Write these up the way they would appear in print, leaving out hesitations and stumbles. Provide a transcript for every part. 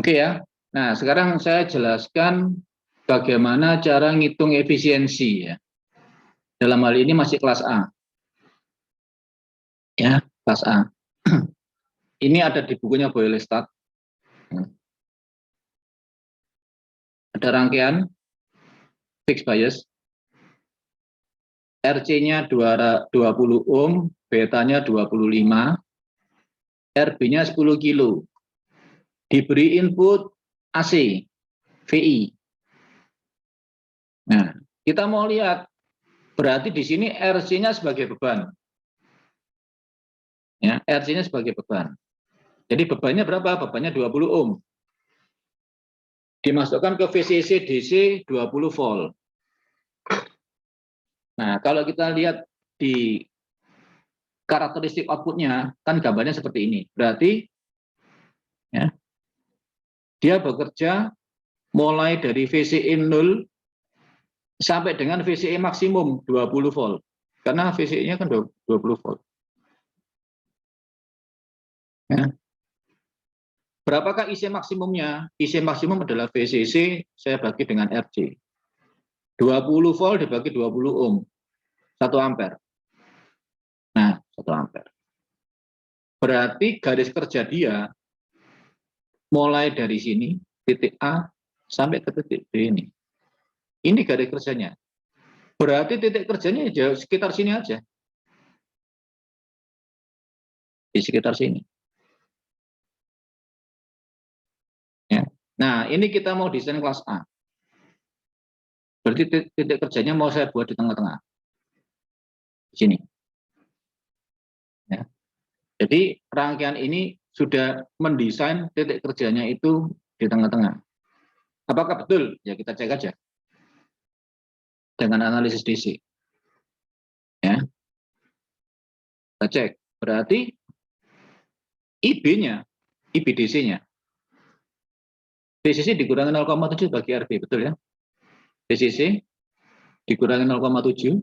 Oke ya. Nah, sekarang saya jelaskan bagaimana cara ngitung efisiensi ya. Dalam hal ini masih kelas A. Ya, kelas A. Ini ada di bukunya Boylestad. Ada rangkaian fixed bias. RC-nya 20 ohm, betanya 25, RB-nya 10 kilo. Diberi input AC, VI. Nah, kita mau lihat, berarti di sini RC-nya sebagai beban. Ya, RC-nya sebagai beban. Jadi bebannya berapa? Bebannya 20 ohm. Dimasukkan ke VCC DC 20 volt. Nah, kalau kita lihat di karakteristik outputnya, kan gambarnya seperti ini. Berarti ya, dia bekerja mulai dari VCE 0 sampai dengan VCE maksimum 20 volt. Karena VCE-nya kan 20 volt. Ya. Berapakah IC maksimumnya? IC maksimum adalah VCC, saya bagi dengan RC. 20 volt dibagi 20 ohm. 1 ampere. Nah, 1 ampere. Berarti garis kerja dia mulai dari sini, titik A, sampai ke titik B ini. Ini garis kerjanya. Berarti titik kerjanya jauh sekitar sini aja. Di sekitar sini. Ya. Nah, ini kita mau desain kelas A. Berarti titik kerjanya mau saya buat di tengah-tengah. Di sini. Ya. Jadi rangkaian ini sudah mendesain titik kerjanya itu di tengah-tengah. Apakah betul? Ya kita cek aja. Dengan analisis DC. Ya. Kita cek. Berarti IB-nya, IBDC-nya. DCC dikurangi 0,7 bagi RB, betul ya? DCC dikurangi 0,7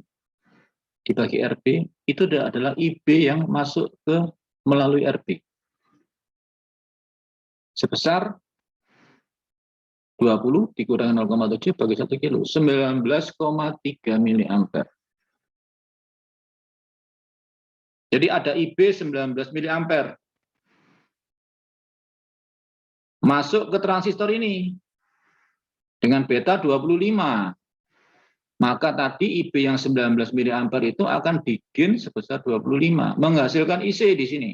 dibagi RB, itu adalah IB yang masuk ke melalui RB. Sebesar 20 dikurangi 0,7 bagi 1 kilo, 19,3 miliampere. Jadi ada IB 19 miliampere. Masuk ke transistor ini dengan beta 25. Maka tadi IB yang 19 miliampere itu akan bikin sebesar 25, menghasilkan IC di sini.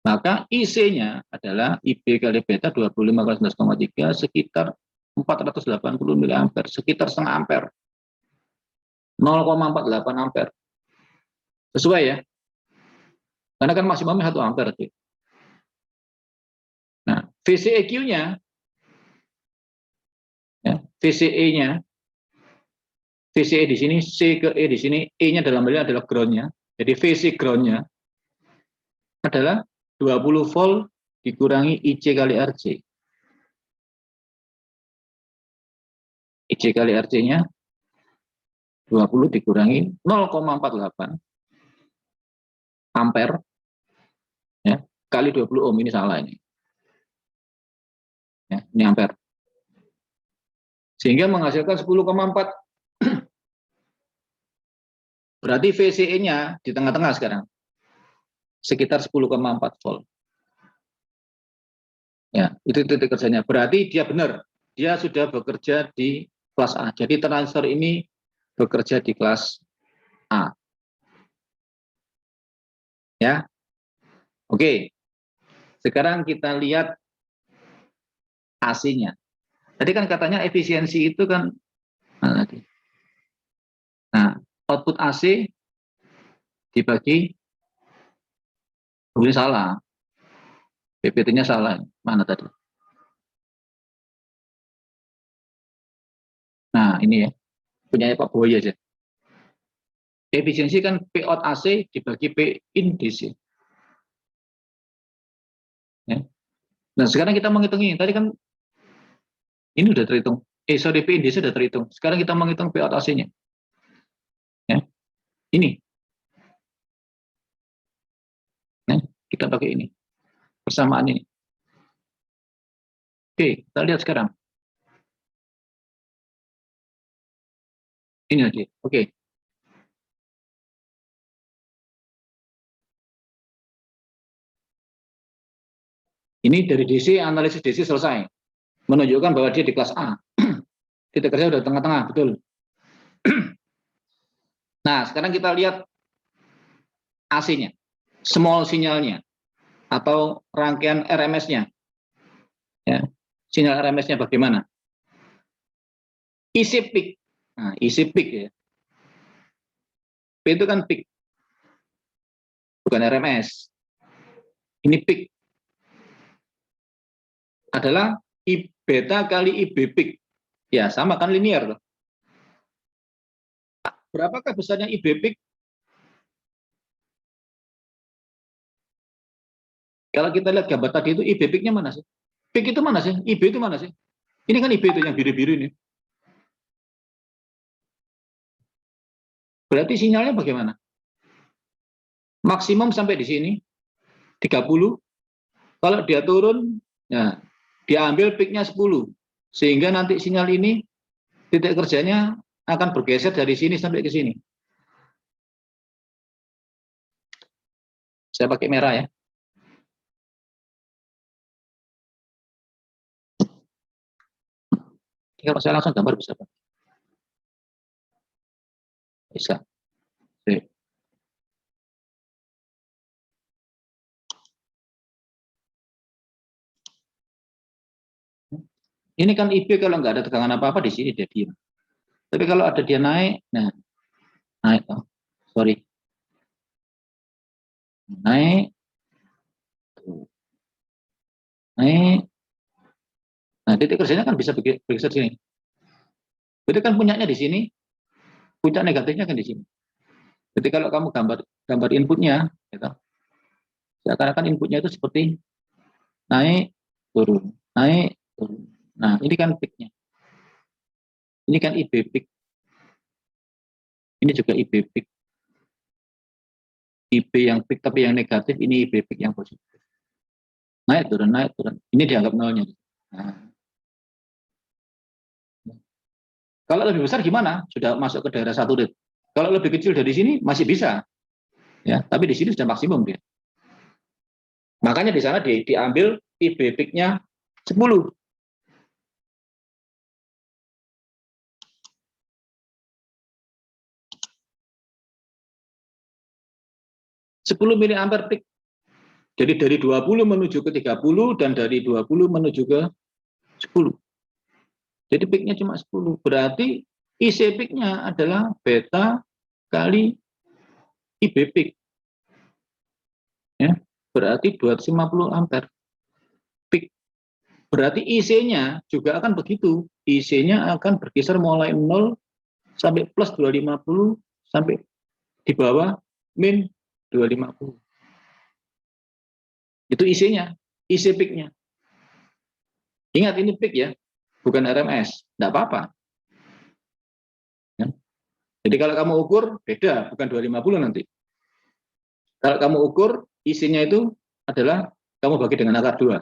Maka IC-nya adalah IB kali beta 25 kali 19,3 sekitar 480 miliampere, sekitar setengah ampere. 0,48 ampere. Sesuai ya? Karena kan maksimumnya 1 ampere. Nah, VCEQ-nya, ya, VCE-nya, VCE di sini, C ke E di sini, E-nya dalam hal ini adalah ground-nya. Jadi VC ground-nya adalah 20 volt dikurangi IC kali RC. IC kali RC-nya 20 dikurangi 0,48 ampere, ya, kali 20 ohm. Ini salah ini. Ya, ini ampere. Sehingga menghasilkan 10,4. Berarti VCE-nya di tengah-tengah sekarang. Sekitar 10,4 volt. Ya, itu titik kerjanya. Berarti dia benar. Dia sudah bekerja di kelas A. Jadi transistor ini bekerja di kelas A. Ya. Oke. Sekarang kita lihat AC-nya. Tadi kan katanya efisiensi itu kan nah, output AC dibagi, ini salah. PPT-nya salah. Mana tadi? Nah, ini ya. Punya Pak Boy aja. Efisiensi kan P out AC dibagi P in DC. Ya. Nah, sekarang kita menghitung ini. Tadi kan ini udah terhitung. Sorry, P in DC sudah terhitung. Sekarang kita menghitung P out AC-nya. Ya. Ini. Kita pakai ini, persamaan ini. Oke, kita lihat sekarang. Ini aja. Oke. Ini dari DC, analisis DC selesai. Menunjukkan bahwa dia di kelas A. Titik kerja udah tengah-tengah, betul. Nah, sekarang kita lihat AC-nya, small sinyalnya, atau rangkaian RMS-nya. Ya, sinyal RMS-nya bagaimana? Isi peak. Nah, isi peak ya. P itu kan peak, bukan RMS. Ini peak. Adalah I beta kali IB peak. Ya, sama kan linear loh. Berapakah besarnya IB peak? Kalau kita lihat gambar tadi itu IB peak-nya mana sih? Peak itu mana sih? IB itu mana sih? Ini kan IB itu yang biru-biru ini. Berarti sinyalnya bagaimana? Maksimum sampai di sini 30. Kalau dia turun, ya dia ambil peak-nya 10. Sehingga nanti sinyal ini titik kerjanya akan bergeser dari sini sampai ke sini. Saya pakai merah ya. Kalau saya langsung gambar bisa, Pak? Bisa. Oke. Ini kan IB kalau nggak ada tegangan apa-apa di sini dia diam. Tapi kalau ada dia naik, nah naik, oh, sorry, naik, naik. Nah titik kerjanya kan bisa bergeser sini. Berarti kan puncaknya di sini, puncak negatifnya kan di sini. Jadi kalau kamu gambar inputnya, gitu, seakan-akan inputnya itu seperti naik, turun, naik, turun. Nah ini kan peak-nya. Ini kan IB peak. Ini juga IB peak. IB yang peak tapi yang negatif, ini IB peak yang positif. Naik, turun, naik, turun. Ini dianggap nolnya. Nah, kalau lebih besar gimana? Sudah masuk ke daerah 1 rit. Kalau lebih kecil dari sini masih bisa. Ya, tapi di sini sudah maksimum dia. Makanya di sana diambil IB peak-nya 10. 10 miliampere peak. Jadi dari 20 menuju ke 30 dan dari 20 menuju ke 10. Jadi peak-nya cuma 10. Berarti IC peak-nya adalah beta kali IB peak. Ya, berarti 250 ampere peak. Berarti IC-nya juga akan begitu. IC-nya akan berkisar mulai 0 sampai plus 250 sampai di bawah min 250. Itu IC-nya, IC peak-nya. Ingat ini peak ya, bukan RMS. Tidak apa-apa. Ya. Jadi kalau kamu ukur, beda, bukan 250 nanti. Kalau kamu ukur, IC-nya itu adalah kamu bagi dengan akar 2.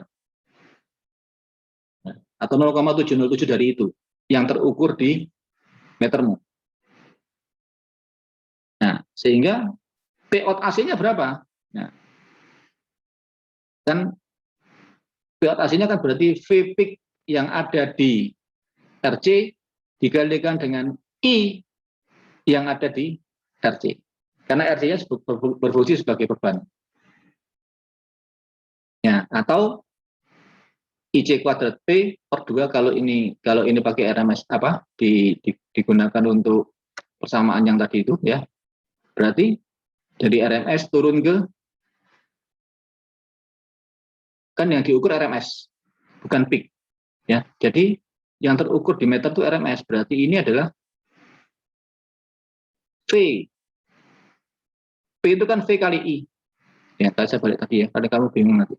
Atau 0,707 dari itu, yang terukur di metermu. Nah, sehingga P out AC-nya berapa? Nah, kan P out AC-nya kan berarti V peak yang ada di RC dikalikan dengan I yang ada di RC. Karena RC-nya berfungsi sebagai beban. Ya, atau IC kuadrat P per 2 kalau ini pakai RMS apa digunakan untuk persamaan yang tadi itu ya. Berarti dari RMS turun ke kan yang diukur RMS bukan peak ya. Jadi yang terukur di meter itu RMS, berarti ini adalah V. P itu kan V kali I. Ya, saya balik tadi ya, kalau kamu bingung nanti.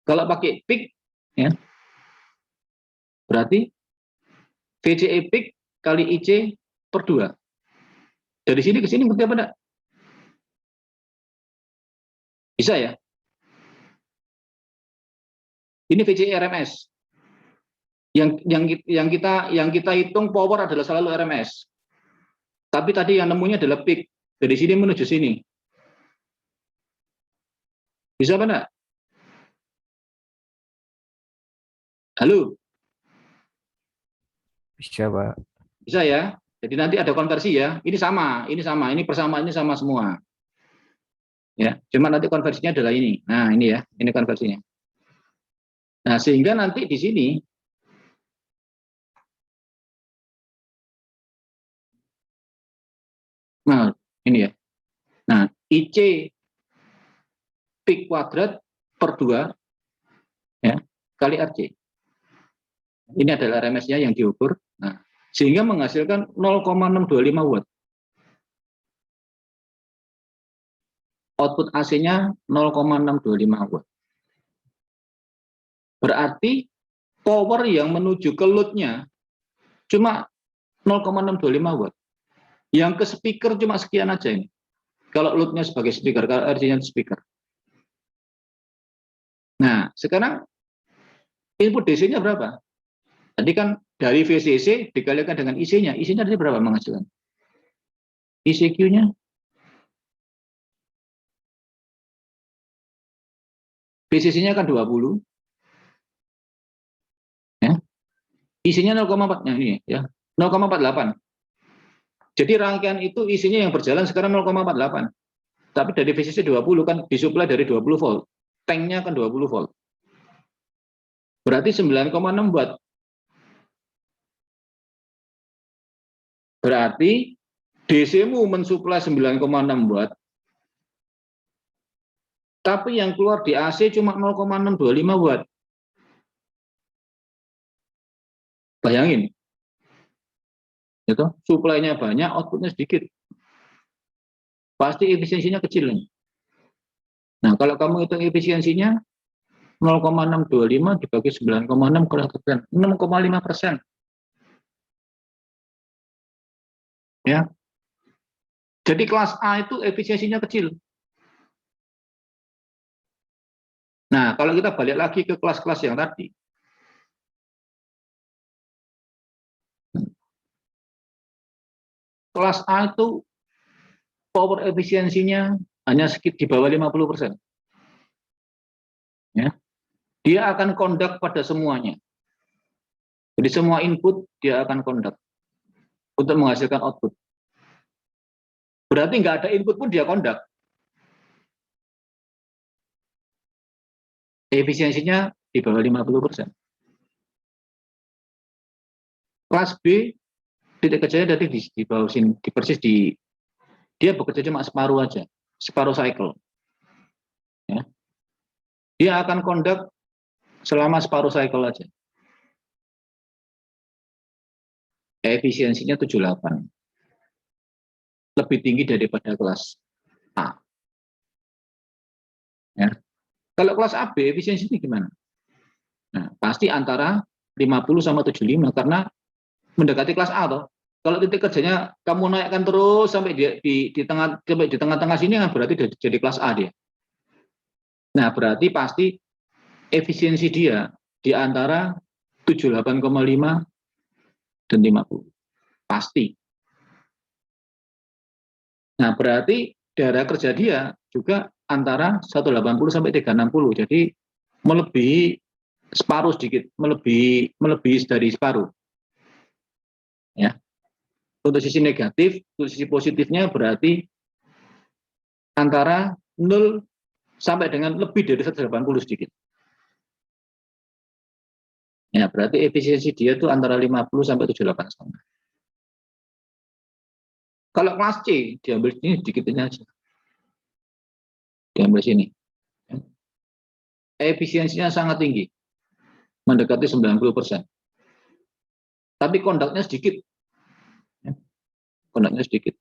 Kalau pakai peak, ya, berarti VCE peak kali IC per 2. Dari sini ke sini ngerti apa enggak? Bisa ya? Ini VCI RMS. Yang kita hitung power adalah selalu RMS. Tapi tadi yang nemunya adalah peak. Dari sini menuju sini. Bisa apa enggak? Halo? Bisa, Pak. Bisa ya? Jadi nanti ada konversi ya. Ini sama, ini persamaan ini sama semua. Ya, cuma nanti konversinya adalah ini. Nah, ini ya, ini konversinya. Nah, sehingga nanti di sini nah, ini ya. Nah, IC peak kuadrat per 2 ya, kali RC. Ini adalah RMS-nya yang diukur. Nah, sehingga menghasilkan 0,625 watt. Output AC-nya 0,625 watt. Berarti power yang menuju ke load-nya cuma 0,625 watt. Yang ke speaker cuma sekian aja ini. Kalau load-nya sebagai speaker, kalau RC-nya speaker. Nah, sekarang input DC-nya berapa? Tadi kan dari VCC dikalikan dengan IC-nya. IC-nya tadi berapa menghasilkan? ICQ-nya? VCC-nya kan 20. Ya. IC-nya 0,4. Nah, ini ya. 0,48. Jadi rangkaian itu isinya yang berjalan sekarang 0,48. Tapi dari VCC 20 kan disuplai dari 20 volt. Tanknya kan 20 volt. Berarti 9,6 watt. Berarti DC-mu mensuplai 9,6 watt. Tapi yang keluar di AC cuma 0,625 watt. Bayangin. Itu suplainya banyak, outputnya sedikit. Pasti efisiensinya kecil. Nah, kalau kamu hitung efisiensinya 0,625 dibagi 9,6 kurang 6,5%. Ya. Jadi kelas A itu efisiensinya kecil. Nah, kalau kita balik lagi ke kelas-kelas yang tadi. Kelas A itu power efisiensinya hanya sekitar di bawah 50%. Ya. Dia akan conduct pada semuanya. Jadi semua input dia akan conduct untuk menghasilkan output. Berarti nggak ada input pun dia conduct. Efisiensinya di bawah 50%. Kelas B titik kerjanya tadi di bawah sini, di persis di dia bekerja cuma separuh aja, separuh cycle. Ya. Dia akan conduct selama separuh cycle aja. Efisiensinya 78. Lebih tinggi daripada kelas A. Ya. Kalau kelas AB efisiensinya gimana? Nah, pasti antara 50 sama 75 karena mendekati kelas A toh. Kalau titik kerjanya kamu naikkan terus sampai di tengah-tengah sini kan berarti jadi kelas A dia. Nah, berarti pasti efisiensi dia di antara 78,5 dan 50. Pasti. Nah, berarti daerah kerja dia juga antara 180 sampai 360. Jadi melebihi separuh sedikit, melebihi dari separuh. Ya. Untuk sisi negatif, untuk sisi positifnya berarti antara 0 sampai dengan lebih dari 180 sedikit. Ya, berarti efisiensi dia itu antara 50 sampai 78,5. Kalau kelas C, diambil sini sedikit aja. Diambil sini. Efisiensinya sangat tinggi, mendekati 90%. Tapi konduknya sedikit. Konduknya sedikit.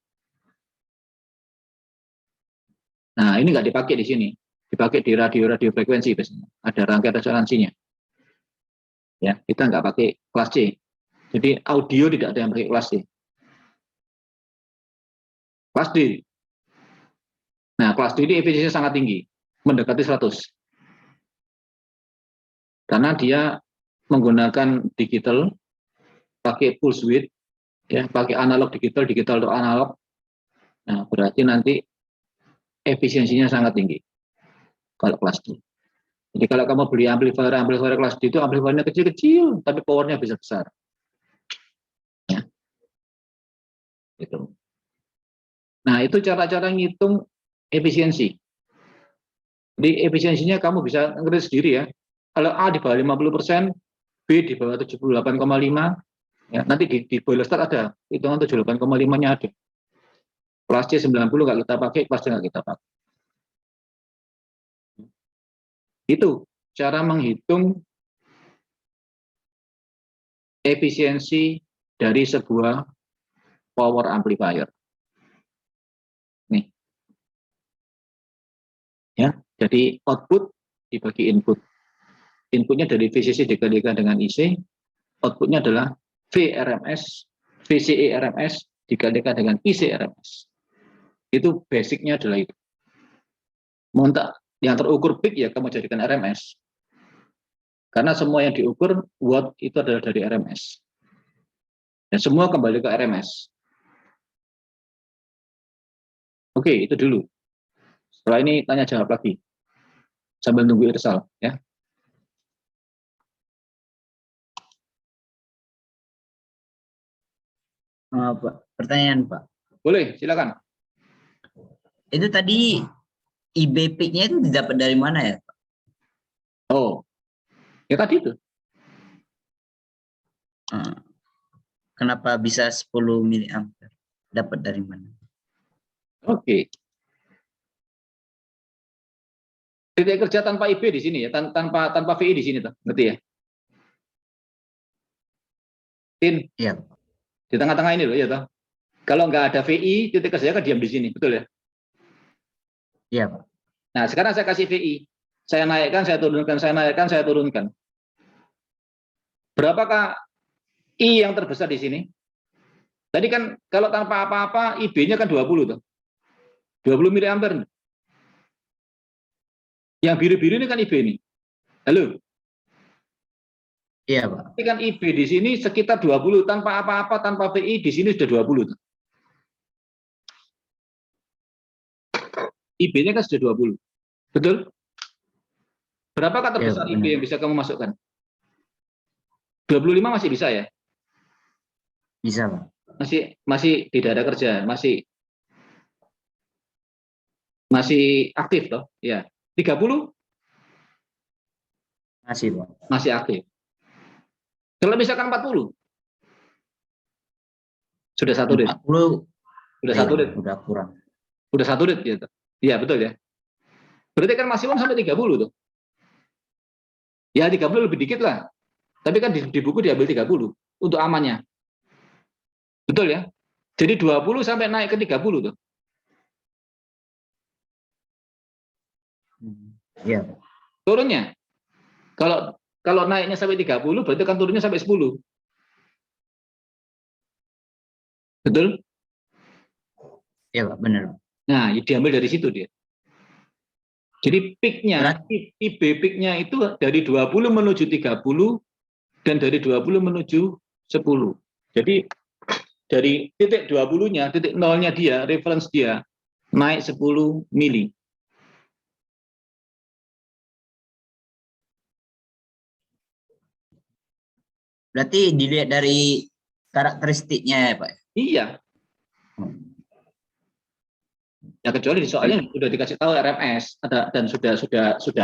Nah, ini nggak dipakai di sini. Dipakai di radio frekuensi biasanya. Ada rangkaian resonansinya. Ya, kita nggak pakai kelas C. Jadi audio tidak ada yang pakai kelas C. Kelas D. Nah, kelas D ini efisiensinya sangat tinggi, mendekati 100. Karena dia menggunakan digital, pakai pulse width, ya, pakai analog digital, digital atau analog. Nah, berarti nanti efisiensinya sangat tinggi kalau kelas D. Jadi kalau kamu beli amplifier kelas D itu amplifiernya kecil-kecil, tapi powernya bisa besar. Ya. Gitu. Nah, itu cara-cara ngitung efisiensi. Jadi efisiensinya kamu bisa ngerti sendiri ya. Kalau A di bawah 50%, B di bawah 78,5, ya, nanti di boiler start ada hitungan 78,5-nya ada. Kelas C 90 nggak kita pakai, kelas D nggak kita pakai. Itu cara menghitung efisiensi dari sebuah power amplifier. Nih. Ya, jadi output dibagi input. Inputnya dari VCC dikalikan dengan IC, outputnya adalah VRMS, VCE RMS dikalikan dengan IC RMS. Itu basicnya adalah itu. Montak yang terukur peak ya kamu jadikan RMS. Karena semua yang diukur watt itu adalah dari RMS. Dan semua kembali ke RMS. Oke, itu dulu. Setelah ini tanya jawab lagi. Sambil nunggu Irsal ya. Pak, pertanyaan Pak. Boleh, silakan. Itu tadi IB peak-nya itu didapat dari mana ya Pak? Oh, ya tadi itu. Kenapa bisa 10 miliampere? Dapat dari mana? Oke. Titik kerja tanpa IB di sini ya, tanpa VI di sini tuh, ngerti ya? Tin, Iya. di tengah-tengah ini loh ya toh. Kalau nggak ada VI, titik kerjanya kan diam di sini, betul ya? Iya Pak. Nah, sekarang saya kasih VI. Saya naikkan, saya turunkan, saya naikkan, saya turunkan. Berapakah I yang terbesar di sini? Tadi kan kalau tanpa apa-apa, IB-nya kan 20 tuh. 20 miliampere. Yang biru-biru ini kan IB ini. Halo? Iya Pak. Ini kan IB di sini sekitar 20, tanpa apa-apa, tanpa VI, di sini sudah 20 tuh. IB-nya kan sudah 20. Betul? Berapakah terbesar Iya, IB yang bisa kamu masukkan? 25 masih bisa ya? Bisa Pak. Masih tidak ada kerjaan, masih aktif toh? Ya. 30 Masih Pak. masih aktif. Kalau misalkan 40 sudah satu rit. 40 Sudah satu rit. udah kurang. Udah satu rit gitu. Iya, betul ya. Berarti kan maksimum sampai 30 tuh. Ya 30 lebih dikit lah. Tapi kan di buku diambil 30 untuk amannya. Betul ya? Jadi 20 sampai naik ke 30 tuh. Iya. Turunnya. Kalau naiknya sampai 30 berarti kan turunnya sampai 10. Betul? Iya Pak, benar. Nah, diambil dari situ dia. Jadi peak-nya, IB peak-nya itu dari 20 menuju 30 dan dari 20 menuju 10. Jadi dari titik 20-nya, titik nolnya dia, reference dia, naik 10 mili. Berarti dilihat dari karakteristiknya ya Pak? Iya. Ya kecuali di soalnya sudah dikasih tahu RMS ada dan sudah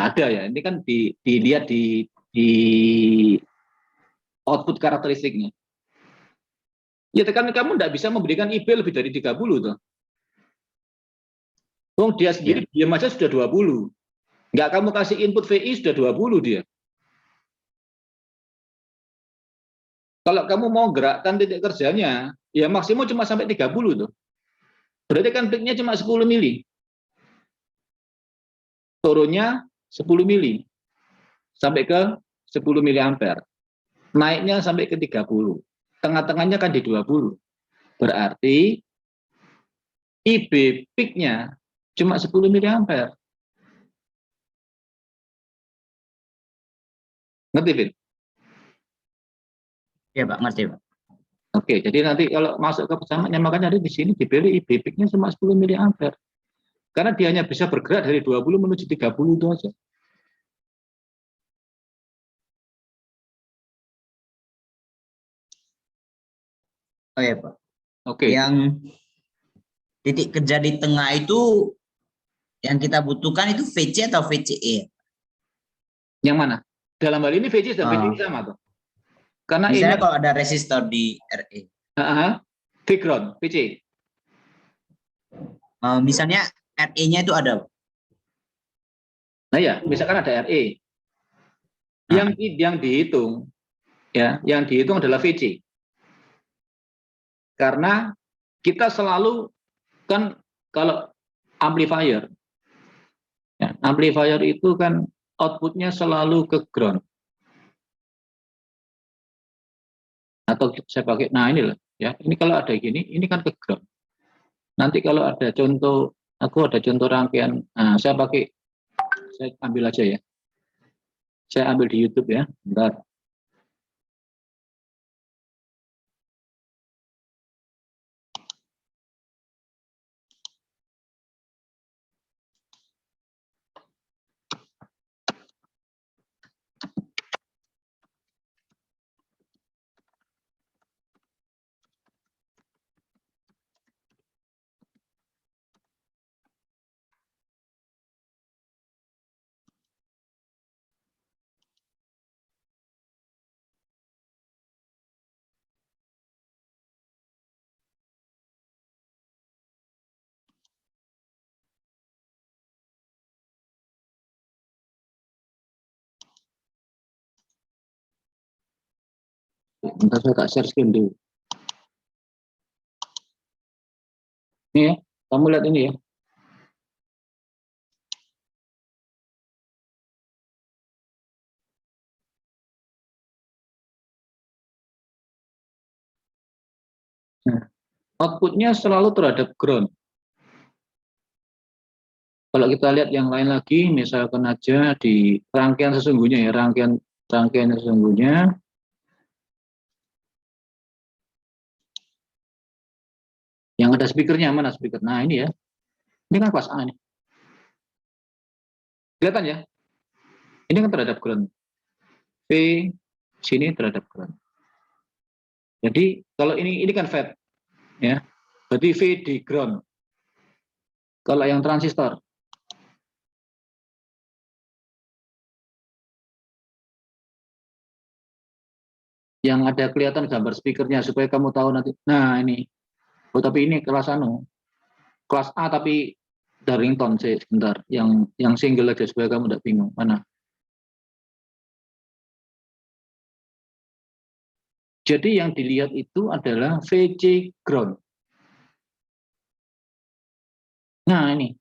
ada ya. Ini kan dilihat di output karakteristiknya. Ya kan kamu tidak bisa memberikan IB lebih dari 30 tuh. Wong dia sendiri diam aja sudah 20. Enggak kamu kasih input VI sudah 20 dia. Kalau kamu mau gerakkan titik kerjanya, ya maksimum cuma sampai 30 tuh. Berarti kan peaknya cuma 10 mili. Turunnya 10 mili. Sampai ke 10 miliampere. Naiknya sampai ke 30. Tengah-tengahnya kan di 20. Berarti IB peak-nya cuma 10 mA. Ngerti, Vin? Ya Pak, ngerti Pak. Oke, jadi nanti kalau masuk ke pecamatnya, makanya di sini dipilih IB peak-nya cuma 10 mA. Karena dia hanya bisa bergerak dari 20 menuju 30 itu aja. Oh ya Pak. Oke, Yang titik kerja di tengah itu yang kita butuhkan itu VC atau VCE? yang mana? Dalam hal ini VC dan Ah, VCE sama tuh. Karena ini misalnya kalau ada resistor di RE. background VC. Misalnya RE-nya itu ada. Nah ya, misalkan ada RE. Yang dihitung ya, yang dihitung adalah VC. Karena kita selalu kan kalau amplifier ya, amplifier itu kan outputnya selalu ke ground. Atau saya pakai, nah inilah ya, ini kalau ada gini, ini kan ke ground. Nanti kalau ada contoh, aku ada contoh rangkaian, nah saya pakai, saya ambil aja ya. Saya ambil di YouTube ya, bentar. Bentar saya tak share screen dulu. Ini ya, kamu lihat ini ya. Nah, outputnya selalu terhadap ground. Kalau kita lihat yang lain lagi, misalkan aja di rangkaian sesungguhnya ya, rangkaian sesungguhnya, yang ada speakernya, mana speaker? Nah ini ya, ini kan kelas A ini. Kelihatan ya, ini kan terhadap ground. V sini terhadap ground. Jadi kalau ini kan FET ya, berarti V di ground. Kalau yang transistor, yang ada kelihatan gambar speakernya supaya kamu tahu nanti. Nah ini, oh tapi ini kelas anu, kelas A tapi Darlington sih sebentar, yang single aja supaya kamu tidak bingung mana. Jadi yang dilihat itu adalah VC ground. Nah ini.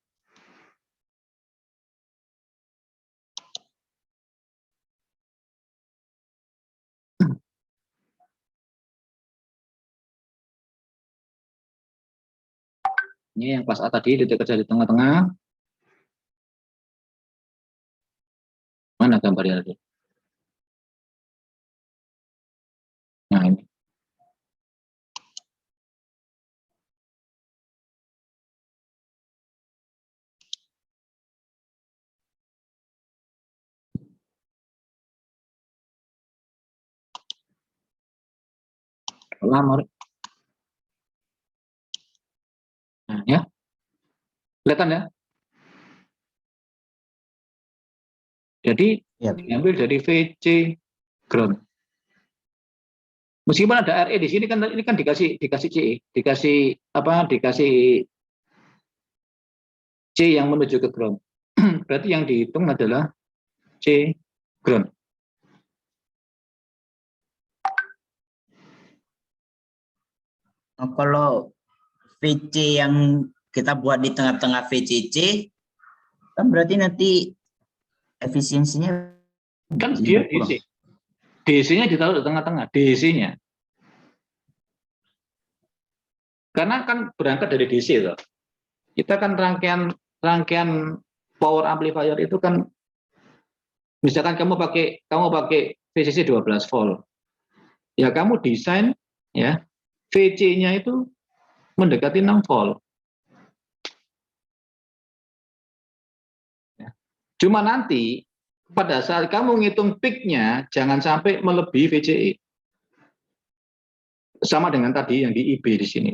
Ini yang kelas A tadi, titik kerja di tengah-tengah. Mana gambarnya tadi? Nah ini. Lama. Nah ya, kelihatan ya? Jadi Ya. diambil dari VC ground. Meskipun ada RE di sini kan, ini kan dikasih CE, dikasih apa? Dikasih C yang menuju ke ground. Berarti yang dihitung adalah C ground. Kalau VC yang kita buat di tengah-tengah VCC, kan berarti nanti efisiensinya Kan dia juga kurang. DC. DC-nya ditaruh di tengah-tengah, DC-nya. Karena kan berangkat dari DC toh. Kita kan rangkaian power amplifier itu kan, misalkan kamu pakai VCC 12 volt, ya kamu desain ya VC-nya itu mendekati 6 volt. Cuma nanti pada saat kamu ngitung peak-nya jangan sampai melebihi VCE. Sama dengan tadi yang di IB di sini.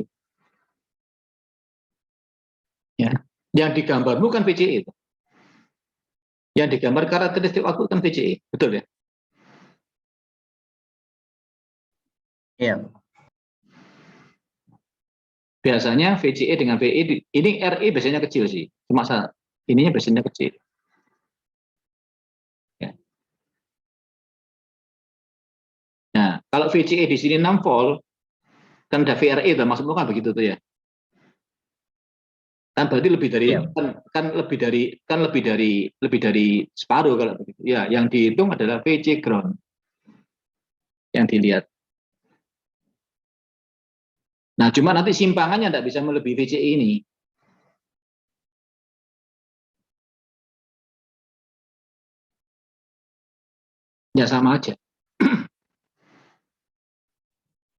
Ya. Yang digambar bukan VCE itu. Yang digambar karakteristik output kan VCE, betul ya? Iya. Biasanya VCE dengan VE, ini RE biasanya kecil sih. Cuma ininya biasanya kecil. Ya. Nah, kalau VCE di sini 6 volt, kan ada VRE, maksudmu kan begitu tuh ya? Kan berarti lebih dari Iya. lebih dari separuh kalau begitu. Ya, yang dihitung adalah VC ground yang dilihat. Nah, cuma nanti simpangannya tidak bisa melebihi VCE ini. Ya sama aja.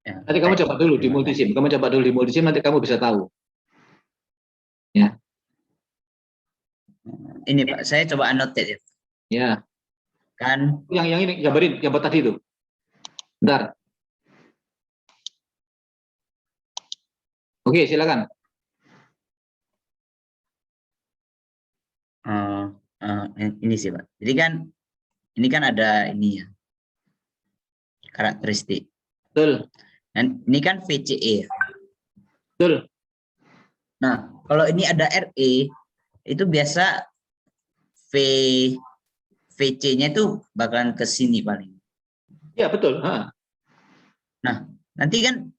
Ya, Nanti kamu coba dulu di terima multisim. kasih. Kamu coba dulu di multisim, nanti kamu bisa tahu. Ya. Ini Pak, saya coba annotate ya. Ya. Kan Yang ini gambarin, gambar tadi itu. Bentar. Oke, silakan. ini sih Pak. Jadi kan ini kan ada ini ya karakteristik. Betul. Dan ini kan VCE ya. Betul. Nah, kalau ini ada RE itu biasa VC-nya itu bakalan ke sini paling. Ya, betul. Ha. Nah, nanti kan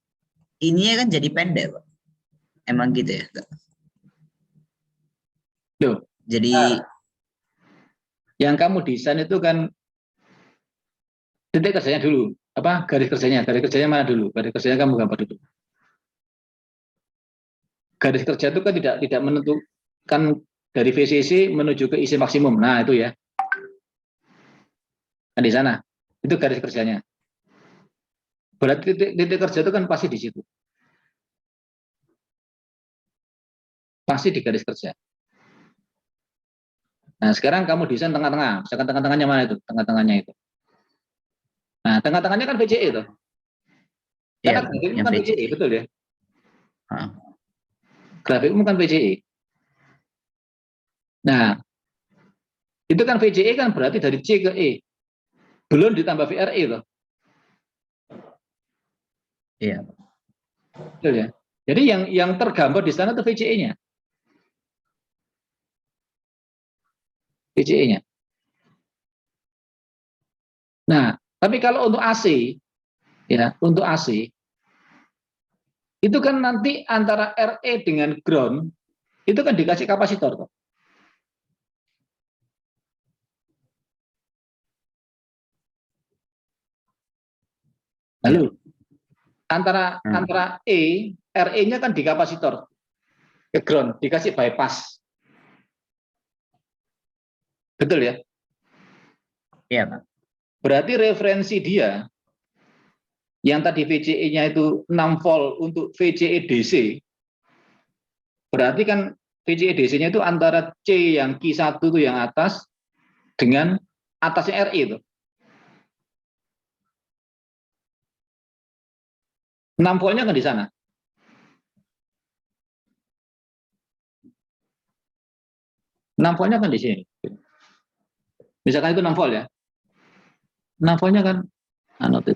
ininya kan jadi pendek, Pak. Emang gitu ya? Tuh. Jadi Yang kamu desain itu kan titik kerjanya dulu. Apa garis kerjanya mana dulu? Garis kerjanya kamu gambar dulu. Garis kerja itu kan tidak menentukan dari VCC menuju ke isi maksimum. Nah, itu ya. Kan di sana. Itu garis kerjanya. Berarti titik kerja itu kan pasti di situ. Pasti di garis kerja. Nah, sekarang kamu desain tengah-tengah. Misalkan tengah-tengahnya mana itu? Tengah-tengahnya itu. Nah, tengah-tengahnya kan VCE itu. ya Karena grafikmu yang kan VCE, VCE. betul ya? Heeh. Grafikmu kan VCE. Nah, itu kan VCE kan berarti dari C ke E. Belum ditambah VRE itu. Iya. Betul ya? Jadi yang tergambar di sana itu VCE-nya. VCE-nya. Nah, tapi kalau untuk AC, ya, untuk AC, itu kan nanti antara RE dengan ground, itu kan dikasih kapasitor. Toh. Iya. Lalu, antara RE-nya kan di kapasitor, ke ground, dikasih bypass. Betul ya? Iya, Pak. Berarti referensi dia, yang tadi VCE-nya itu 6 volt untuk VCE DC, berarti kan VCE DC-nya itu antara C yang Q1 itu yang atas, dengan atasnya RE itu. 6 voltnya kan di sana. Enam voltnya kan di sini. Misalkan itu 6 volt ya. 6 voltnya kan anotit.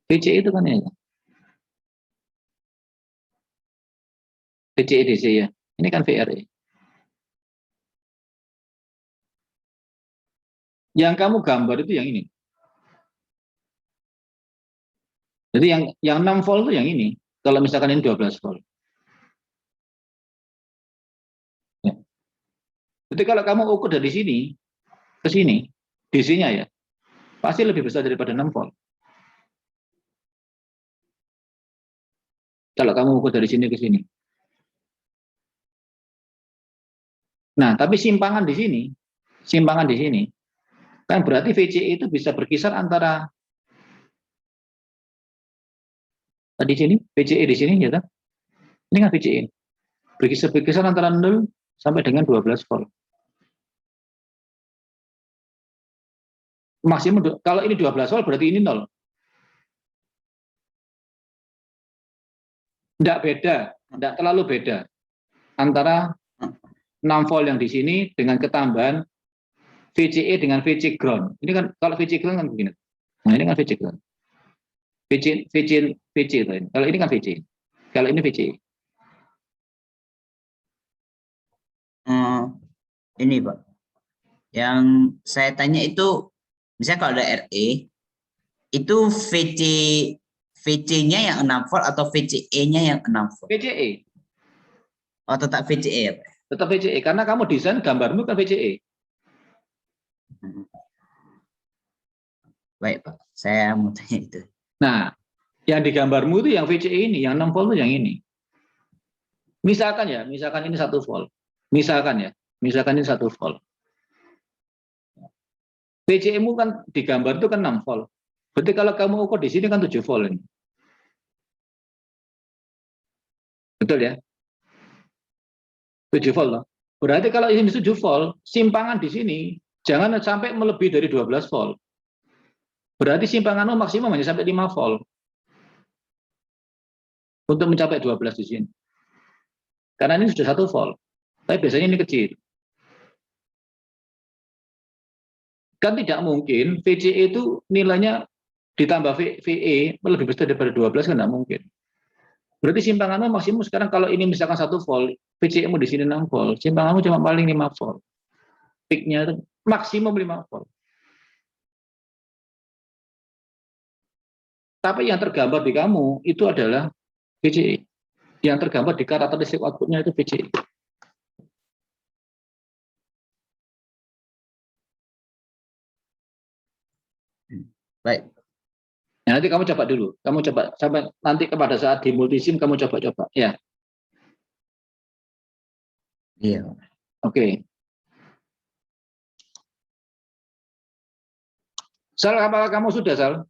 VCE itu kan ya. VCE DC ya. Ini kan VRE. Yang kamu gambar itu yang ini. Jadi yang 6 volt itu yang ini. Kalau misalkan ini 12 volt. Ya. Jadi kalau kamu ukur dari sini ke sini, DC-nya ya, pasti lebih besar daripada 6 volt. Kalau kamu ukur dari sini ke sini. Nah, tapi simpangan di sini, kan berarti VCE itu bisa berkisar antara di sini, VCE di sini, ya kan? Ini kan VCE. Berkisar antara 0 sampai dengan 12 volt. Maksimum, kalau ini 12 volt berarti ini 0. Tidak terlalu beda antara 6 volt yang di sini dengan ketambahan VCE dengan VC ground. Ini kan kalau VC ground kan begini. Nah, ini kan VC ground. VC itu ini. Kalau ini kan VC. Kalau ini VC. Ini Pak, yang saya tanya itu, misalnya kalau ada RE, itu VC-nya yang 6 volt atau VCE-nya yang 6 volt? VCE. Oh, tetap VCE ya Pak? Tetap VCE, karena kamu desain gambarmu kan VCE. Baik Pak, saya mau tanya itu. Nah, yang di gambarmu itu yang VCE ini, yang 6 volt itu yang ini. Misalkan ini 1 volt. Misalkan ini 1 volt. VCE-mu kan di gambar itu kan 6 volt. Berarti kalau kamu ukur di sini kan 7 volt ini. Betul ya? 7 volt loh. Berarti kalau ini 7 volt, simpangan di sini jangan sampai melebihi dari 12 volt. Berarti simpanganmu maksimum hanya sampai 5 volt. Untuk mencapai 12 di sini. Karena ini sudah 1 volt. Tapi biasanya ini kecil. Kan tidak mungkin VCE itu nilainya ditambah VE lebih besar daripada 12 kan tidak mungkin. Berarti simpanganmu maksimum sekarang kalau ini misalkan 1 volt, VCE-mu di sini 6 volt, simpanganmu cuma paling 5 volt. Peak-nya itu maksimum 5 volt. Tapi yang tergambar di kamu itu adalah VCE. Yang tergambar di karakteristik output-nya itu VCE. Baik. Nah, nanti kamu coba dulu. Kamu coba sampai nanti pada saat di multisim kamu coba-coba. Ya. Iya. Oke. Sal, apakah kamu sudah, Sal?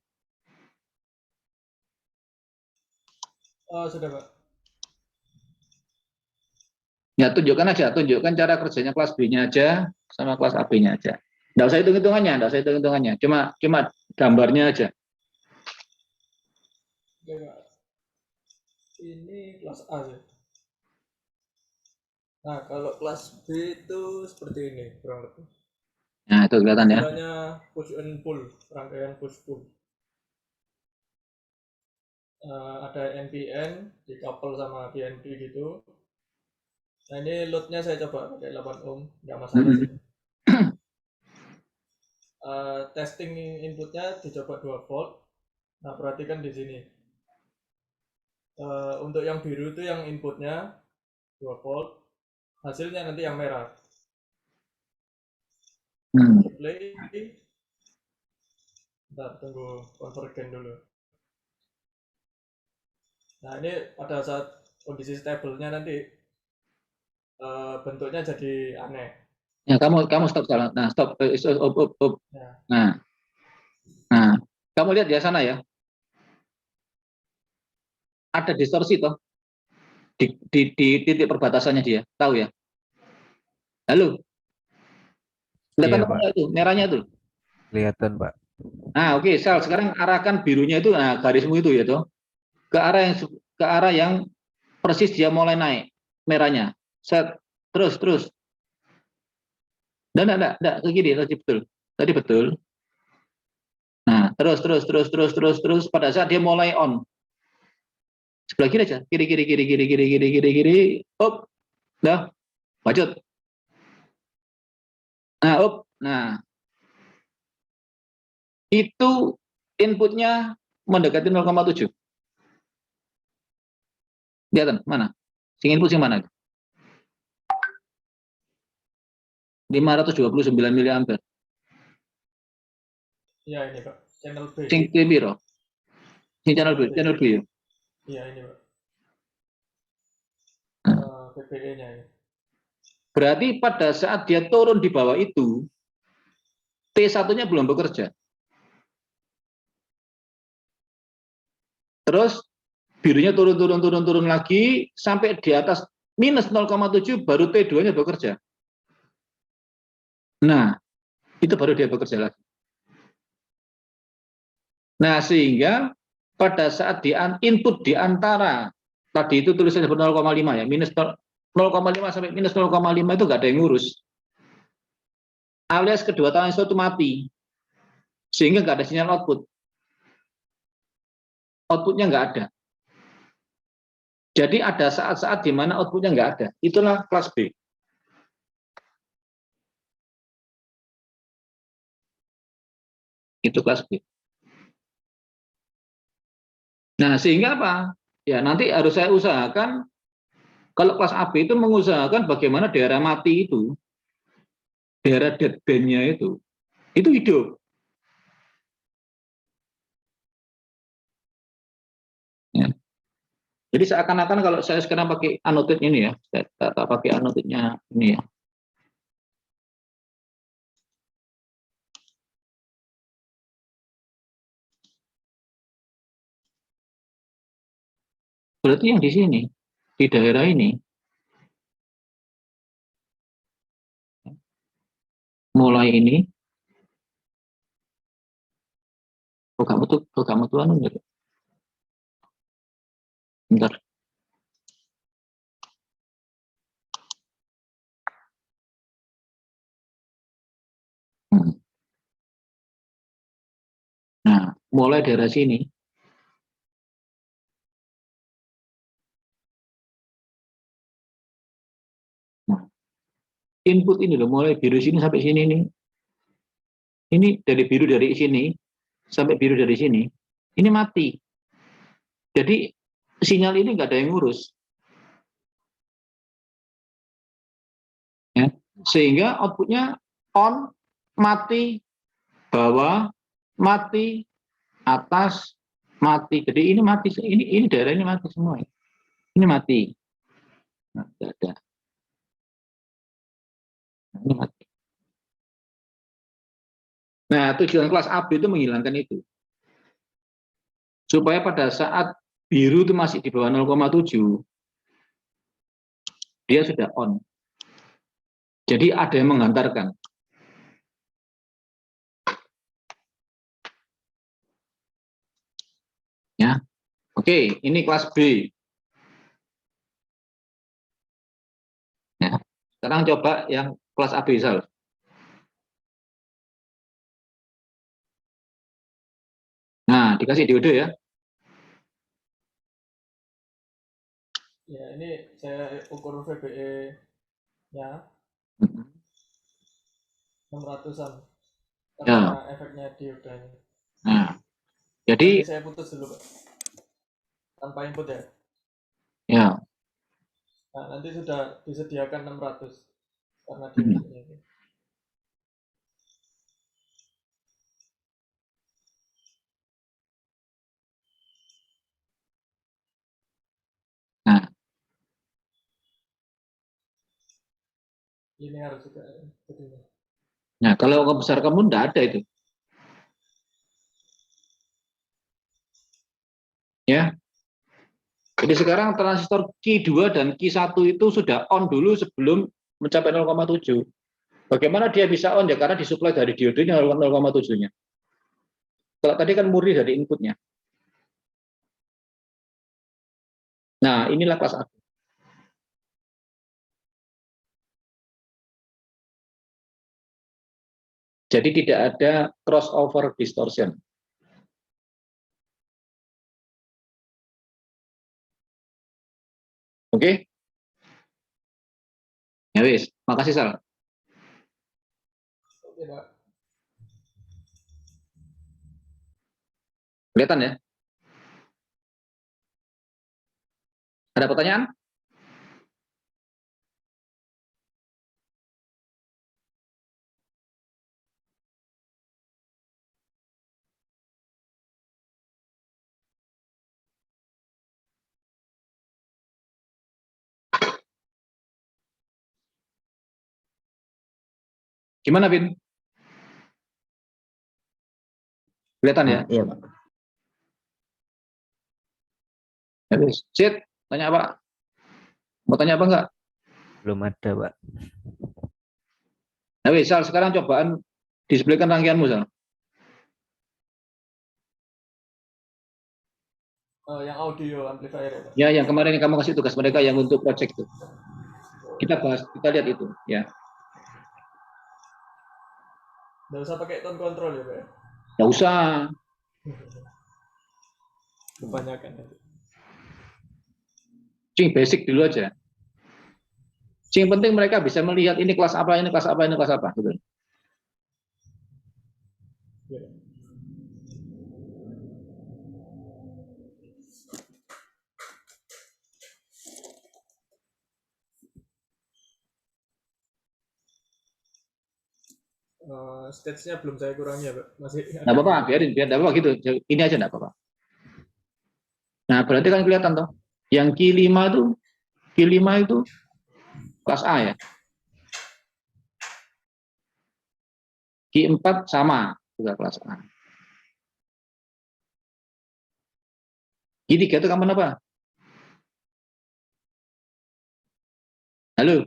Sudah Pak. Ya, tunjukkan cara kerjanya kelas B-nya aja sama kelas AB-nya aja. Nggak usah hitung-hitungannya, cuma gambarnya aja. Oke Pak. Ini kelas A ya. Nah, kalau kelas B itu seperti ini kurang lebih. Nah, itu kelihatan ya. Istilahnya push and pull, rangkaian push pull. Ada NPN dikouple sama PNP gitu. Nah, ini loadnya saya coba pakai 8 ohm, nggak masalah sih. Testing inputnya dicoba 2 volt. Nah, perhatikan di sini. Untuk yang biru itu yang inputnya 2 volt, hasilnya nanti yang merah. Play. Bentar, tunggu convergen dulu. Nah, ini pada saat kondisi stabilnya nanti bentuknya jadi aneh. Ya, kamu stop salah. Nah, stop. Up. Ya. Nah, kamu lihat di sana ya. Ada distorsi toh di titik perbatasannya dia. Tahu ya? Halo. Kelihatan Iya, Pak. itu, merahnya itu. Kelihatan, Pak. Nah, oke, Sal, sekarang arahkan birunya itu, nah garismu itu ya toh, ke arah yang persis dia mulai naik merahnya. Set, terus. Dan enggak, ke kiri, tadi betul. Tadi betul. Nah, terus pada saat dia mulai on. Sebelah kiri aja, kiri. Up. Dah. Lanjut. Nah, up. Nah. Itu inputnya mendekati 0,7. Lihat mana? Sing input sing mana? 529 mA. Iya ini Pak, channel B. Sing piro? Sing channel B ya. Iya ini Pak. VBE-nya ini. Berarti pada saat dia turun di bawah itu, T1-nya belum bekerja. Terus birunya turun lagi sampai di atas minus 0,7 baru T2-nya bekerja. Nah, itu baru dia bekerja lagi. Nah, sehingga pada saat di input di antara tadi itu tulisannya 0,5 ya, minus 0,5 sampai minus 0,5 itu nggak ada yang ngurus. Alias kedua transistor itu mati. Sehingga nggak ada sinyal output. Outputnya nggak ada. Jadi ada saat-saat di mana outputnya nggak ada. Itulah kelas B. Itu kelas B. Nah, sehingga apa? Ya, nanti harus saya usahakan, kalau kelas AB itu mengusahakan bagaimana daerah mati itu, daerah deadband-nya itu hidup. Ya. Jadi seakan-akan kalau saya sekarang pakai annotate ini ya, saya tak pakai annotate-nya ini ya. Berarti yang di sini, di daerah ini, mulai ini, kamu tuh anu enggak? Bentar. Nah, mulai daerah sini, nah, input ini loh, mulai biru sini sampai sini nih. Ini dari biru dari sini sampai biru dari sini, ini mati. Jadi sinyal ini nggak ada yang ngurus. Ya. Sehingga outputnya on, mati, bawah, mati, atas, mati. Jadi ini mati, ini daerah ini mati semua. Ini mati. Nah, ada. Nah, ini mati. Nah, tujuan kelas AB itu menghilangkan itu. Supaya pada saat biru itu masih di bawah 0,7, dia sudah on. Jadi ada yang menghantarkan. Ya. Oke, ini kelas B. Ya. Sekarang coba yang kelas AB misal. Nah, dikasih diode ya. Ya, ini saya ukur VBE-nya 600-an Ya. karena efeknya dioda ini. Nah, Nanti jadi saya putus dulu, Pak. Tanpa input ya. ya. Nah, nanti sudah disediakan 600 karena Hmm. diodanya ini. Nah, Ini harus juga jadinya. nah kalau besar kamu enggak ada itu. Ya. Jadi sekarang transistor Q2 dan Q1 itu sudah on dulu sebelum mencapai 0,7. Bagaimana dia bisa on ya? Karena disuplai dari diodenya 0,7-nya. Kalau tadi kan murni dari inputnya. Nah, inilah kelas A. Jadi tidak ada crossover distortion. Oke? Ya wis, makasih Sal. Oke, Pak. Kelihatan ya? Ada pertanyaan? Gimana, Vin? Kelihatan ya? Iya, Pak. Sit, tanya apa? Mau tanya apa enggak? Belum ada, Pak. Nah, Sal, sekarang cobaan displaykan rangkaianmu, Sal. Yang audio amplifier ya, Pak. Ya, yang kemarin kamu kasih tugas mereka yang untuk project itu. Kita bahas, kita lihat itu, ya. Nggak usah pakai tone control ya, Pak. Nggak usah. Kebanyakan nanti. Cing basic dulu aja. Cing penting mereka bisa melihat ini kelas apa, ini kelas apa, ini kelas apa. Gitu. Ya. Stage-nya belum saya kurangi ya, Pak. Masih Nggak apa-apa, biarin, biar nggak apa-apa gitu. Ini aja nggak apa-apa. Nah, berarti kan kelihatan toh. Yang Q5 itu kelas A ya. Q4 sama juga kelas A. Q3 itu kapan apa? Halo.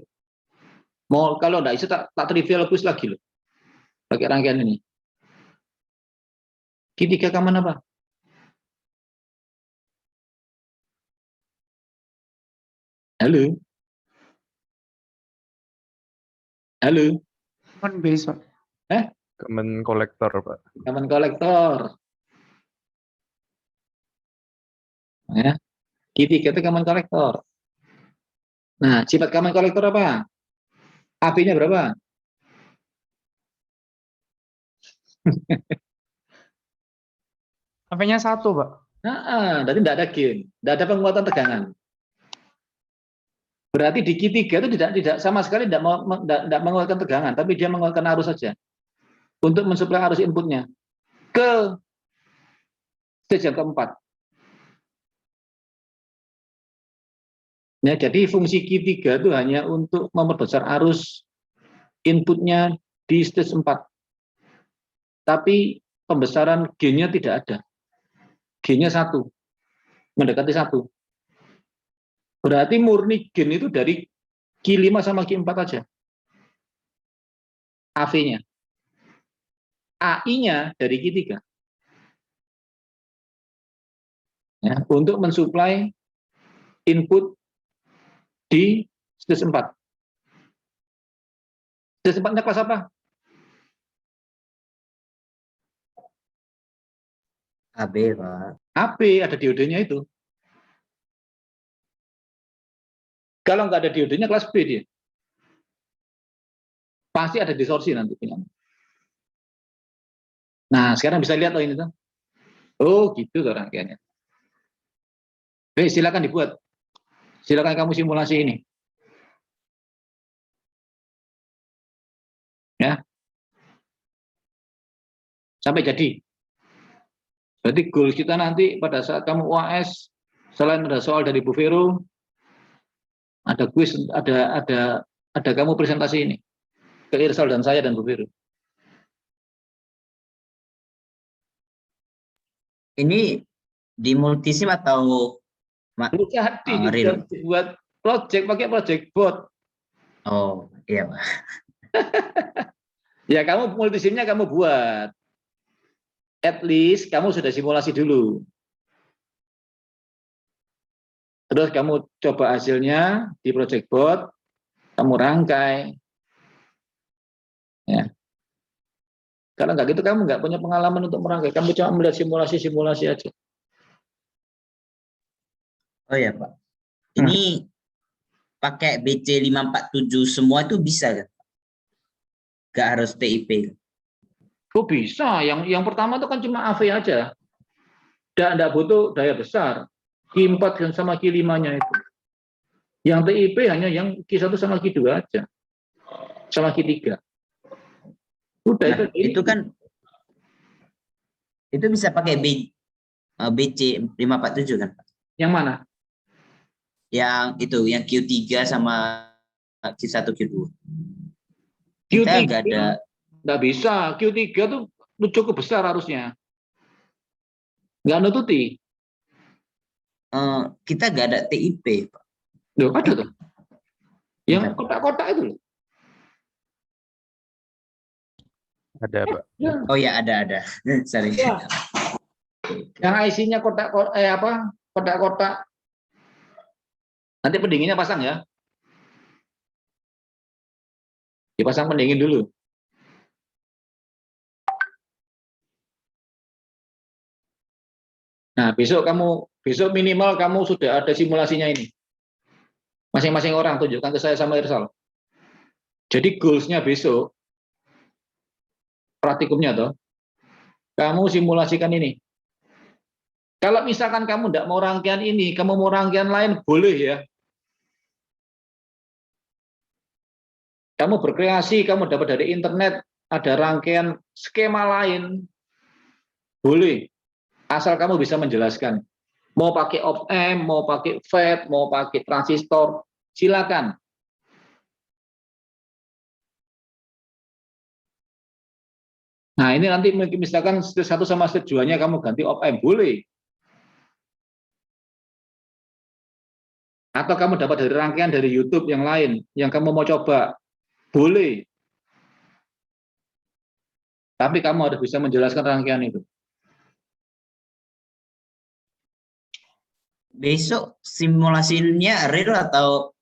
Mau kalau nggak bisa tak trivial quiz lagi loh. Pakai rangkaian ini. Q3 kapan apa? Halo. Halo. Common base, Pak. Common kolektor, Pak. Kapan kolektor? Ya. Q3 itu kapan kolektor. Nah, sifat kapan kolektor apa? AB-nya berapa? HP-nya 1, Pak. Berarti tidak ada gain, tidak ada penguatan tegangan. Berarti di Q3 itu tidak sama sekali tidak mengeluarkan tegangan, tapi dia mengeluarkan arus saja untuk mensuplai arus inputnya ke stage yang keempat. Ya, jadi fungsi Q3 itu hanya untuk memperbesar arus inputnya di stage 4. Tapi pembesaran gain-nya tidak ada. Gain-nya 1, mendekati 1. Berarti murni gain itu dari Q5 sama Q4 aja. AV-nya. AI-nya dari Q3. Ya, untuk mensuplai input di stage 4. Stage 4-nya kelas apa? AB, Pak. AB, ada diodenya itu. Kalau nggak ada diodenya, kelas B dia. Pasti ada distorsi nanti. Nah, sekarang bisa lihat ini tuh. Oh, gitu tuh rangkaiannya. Oke, silakan dibuat. Silakan kamu simulasi ini. Ya. Sampai jadi. Berarti goal kita nanti pada saat kamu UAS, selain ada soal dari Bu Vero, ada quiz, ada kamu presentasi ini ke Irsal dan saya dan Bu Vero. Ini di multisim atau Jadi real? buat project pakai project board. Oh, iya, Pak. Ya kamu multisimnya kamu buat. At least kamu sudah simulasi dulu. Terus kamu coba hasilnya di project board, kamu rangkai. Ya. Kalau nggak gitu kamu nggak punya pengalaman untuk merangkai. Kamu cuma melihat simulasi-simulasi aja. Oh ya, Pak. Ini pakai BC 547 semua itu bisa kan? Nggak harus TIP. Oh bisa, yang pertama itu kan cuma AV aja. Nggak butuh daya besar. Q4 sama Q5-nya itu. Yang TIP hanya yang Q1 sama Q2 aja. Sama Q3. Udah Nah, itu kan itu bisa pakai BC 547 kan, Pak? yang mana? Yang itu, yang Q3 sama Q1, Q2. Kita nggak ada. Nggak bisa. Q3 tuh cukup besar harusnya. Nggak nututi. Kita nggak ada TIP, Pak. Loh, ada tuh. Yang Bentar. kotak-kotak itu loh. Ada, Pak. Ya. Oh ya, ada. Sorry. Ya. Yang IC-nya kotak-kotak. Nanti pendinginnya pasang ya. Dipasang pendingin dulu. Nah, besok minimal kamu sudah ada simulasinya ini. Masing-masing orang tunjukkan ke saya sama Irsal. Jadi goals-nya besok, praktikumnya toh, kamu simulasikan ini. Kalau misalkan kamu tidak mau rangkaian ini, kamu mau rangkaian lain, boleh ya. Kamu berkreasi, kamu dapat dari internet, ada rangkaian skema lain, boleh. Asal kamu bisa menjelaskan. Mau pakai op-amp, mau pakai FET, mau pakai transistor, silakan. Nah, ini nanti misalkan stage 1 sama stage 2-nya kamu ganti op-amp, boleh. Atau kamu dapat dari rangkaian dari YouTube yang lain, yang kamu mau coba, boleh. Tapi kamu harus bisa menjelaskan rangkaian itu. Besok simulasinya real atau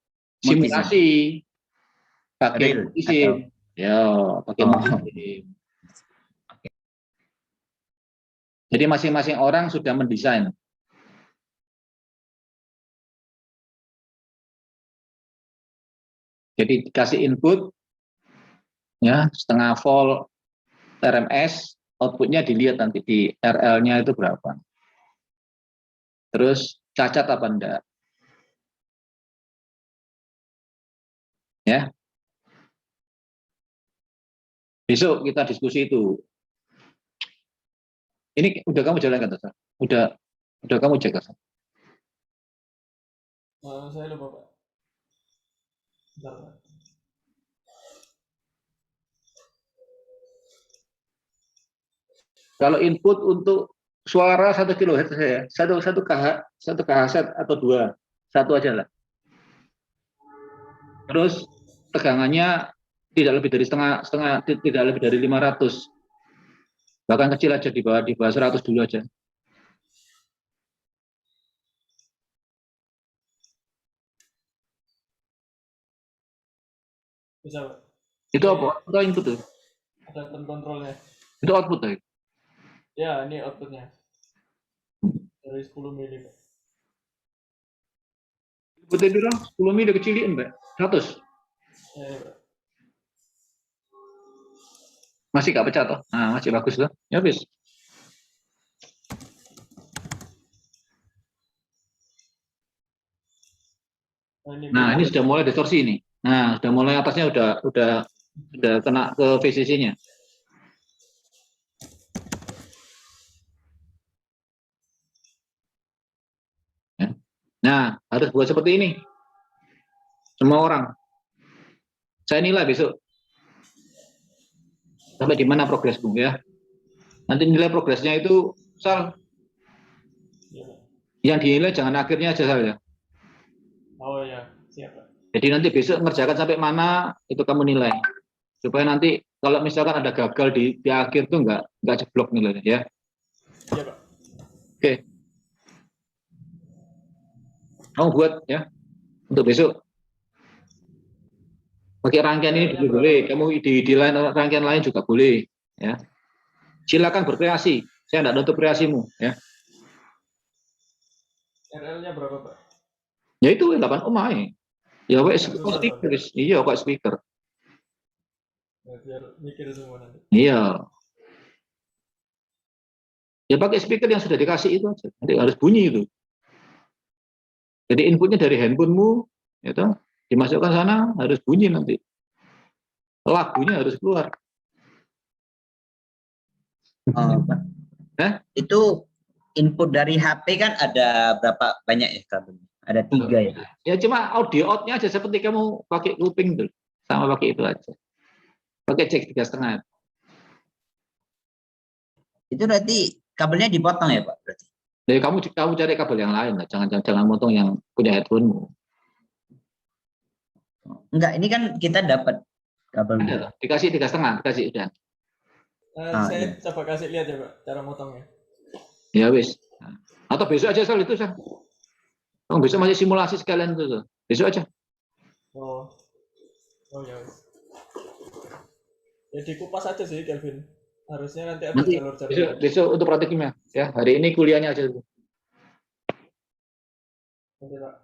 multisim? Simulasi. Pakai Real multisim. Ya, pakai Oh. multisim. Jadi masing-masing orang sudah mendesain. Jadi dikasih input, ya setengah volt RMS, outputnya dilihat nanti di RL-nya itu berapa. Terus cacat apa enggak? Ya. Besok kita diskusi itu. Ini udah kamu jalankan, Tata? Udah kamu cek, Tata? Saya lupa, Pak. Bentar, Pak. Kalau input untuk suara 1 kHz saya, satu KHZ atau 2, satu aja lah. Terus tegangannya tidak lebih dari setengah, tidak lebih dari 500. Bahkan kecil aja di bawah 100 dulu aja. Bisa, Pak. Itu apa? Itu input tuh. Ada pen kontrolnya. Itu output tuh. Ya, ini outputnya. Dari 10 mili, Pak. Inputnya bilang 10 mili kecilin, Mbak. 100. Ya, Pak. Masih gak pecah toh? Nah, masih bagus loh. Ya bis. Nah, ini sudah mulai distorsi ini. Nah, sudah mulai atasnya udah kena ke VCC-nya. Ya. Nah, harus buat seperti ini. Semua orang. Saya nilai besok. Sampai di mana progresmu ya. Nanti nilai progresnya itu, Sal, Ya, Pak. yang dinilai jangan akhirnya aja, Sal ya. Oh ya, siap, Pak. Jadi nanti besok ngerjakan sampai mana, itu kamu nilai. Supaya nanti kalau misalkan ada gagal di akhir tuh nggak jeblok nilainya ya. Iya, Pak. Oke. Kamu buat ya untuk besok. Pakai rangkaian ini dulu boleh. Kamu di lain rangkaian lain juga boleh. Ya. Silakan berkreasi. Saya tidak nutup kreasimu. Ya. RL-nya berapa, Pak? Ya itu 8 ohm aja. Ya kok speaker. Iya kok speaker. Ya, biar mikir semua nanti. Iya. Ya pakai speaker yang sudah dikasih itu aja. Nanti harus bunyi itu. Jadi inputnya dari handphonemu, itu dimasukkan sana harus bunyi nanti. Lagunya harus keluar. Pak. Itu input dari HP kan ada berapa banyak ya kabelnya? Ada 3 ya? Ya cuma audio out-nya aja seperti kamu pakai kuping tuh. Sama pakai itu aja. Pakai cek 3,5. Itu berarti kabelnya dipotong ya Pak? Berarti. Jadi kamu cari kabel yang lain lah, jangan motong yang punya headphone-mu. Enggak, ini kan kita dapat kabel. Ada, dikasih 3,5, dikasih udah. Saya Iya. coba kasih lihat ya Pak, cara motongnya. Ya wis. Atau besok aja Sal itu Sal. Oh, besok masih simulasi sekalian itu Sal. Besok aja. Oh ya. Ya dikupas aja sih Kelvin. Harusnya nanti ada Nanti jalur-jalur. besok untuk praktiknya ya. Hari ini kuliahnya aja. Oke Pak.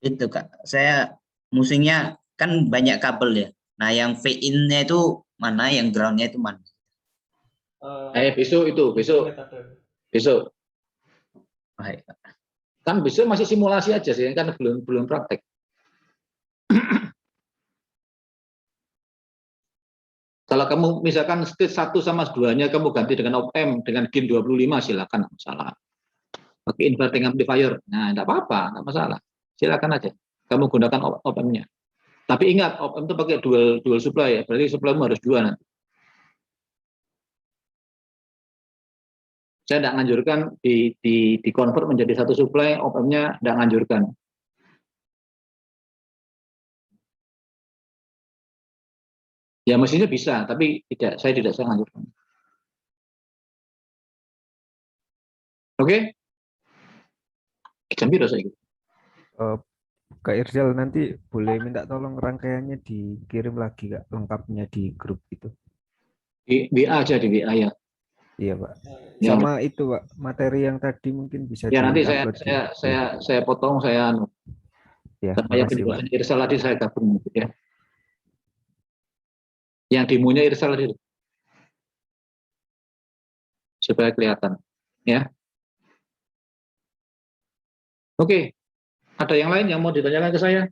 Itu Kak, saya musingnya kan banyak kabel ya. Nah yang V-in-nya itu mana, yang ground-nya itu mana? Besok itu, besok. Unit ada. Besok. Baik. Kan besok masih simulasi aja sih, kan belum praktek. Kalau kamu misalkan stage 1 sama 2-nya kamu ganti dengan op-amp dengan gain 25 silakan, masalah. Pakai inverting amplifier. Nah, enggak apa-apa, enggak masalah. Silakan aja. Kamu gunakan op-amp-nya. Tapi ingat, op-amp itu pakai dual supply ya. Berarti supply-mu harus 2 nanti. Saya tidak menganjurkan di convert menjadi 1 supply, op-amp-nya tidak menganjurkan. Ya mestinya bisa, tapi saya tidak menganjurkan. Oke? Jam berapa saya? Kak Irzal nanti boleh minta tolong rangkaiannya dikirim lagi Kak, lengkapnya di grup itu. Di WA aja, di WA ya. Iya Pak. Ya, Sama itu Pak, materi yang tadi mungkin bisa ya nanti di-upload di. saya potong, saya Ya, supaya makasih Pak. penjelasan Irsal tadi saya gabung ya. Yang demonya Irsal tadi. Supaya kelihatan ya. Oke. Ada yang lain yang mau ditanyakan ke saya?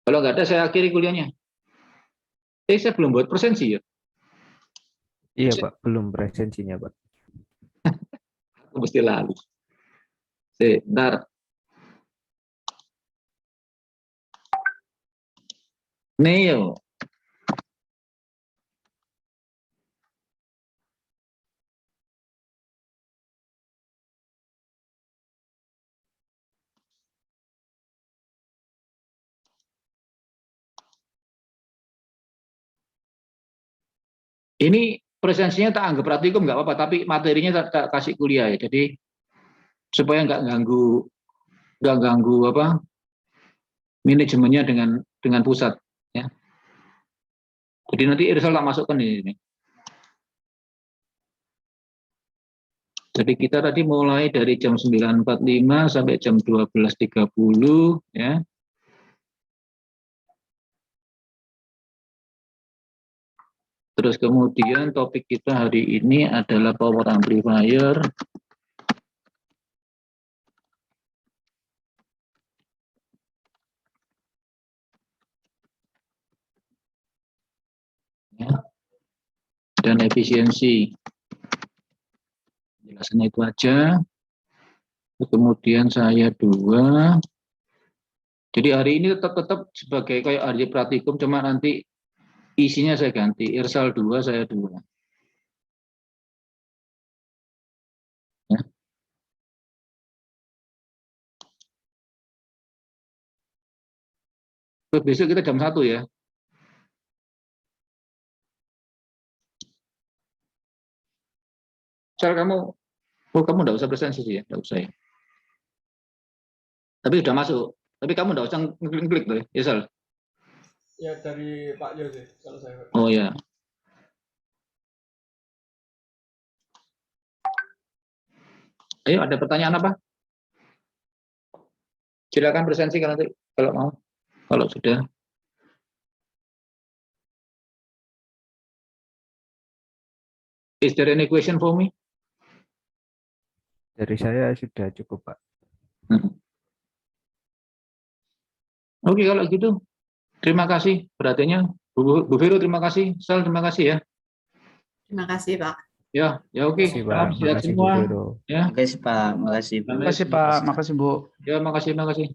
Kalau nggak ada, saya akhiri kuliahnya. Saya belum buat presensi ya. Iya Pak, belum presensinya Pak. Mesti lalu. Sebentar. Neo. Ini presensinya tak anggap praktikum nggak apa-apa, tapi materinya tak kasih kuliah ya. Jadi supaya nggak ganggu apa manajemennya dengan pusat ya. Jadi nanti Irsal tak masukkan di sini. Jadi kita tadi mulai dari jam 9.45 sampai jam 12.30 ya. Terus kemudian topik kita hari ini adalah power amplifier. Ya. Dan efisiensi. Penjelasannya itu aja. Kemudian saya 2. Jadi hari ini tetap sebagai kayak hari praktikum, cuma nanti isinya saya ganti. Irsal 2, saya 2. Ya. Besok kita jam 1 ya. Sal, kamu enggak usah presensi sih ya, enggak usah ya. Tapi sudah masuk. Tapi kamu enggak usah klik loh ya, Sal. Ya dari Pak Yo sih kalau saya. Oh ya. Ayo, ada pertanyaan apa? Silakan presensi kalau mau. Kalau sudah. Is there any question for me? Dari saya sudah cukup Pak. Oke, kalau gitu. Terima kasih perhatiannya. Bu Vero, terima kasih. Sal, terima kasih ya. Terima kasih, Pak. Ya, ya oke. Makasih, Pak. Salam sehat Makasih, Bu semua. Vero. Ya, Makasih Pak, makasih Bu. Makasih Pak, makasih Bu. ya makasih.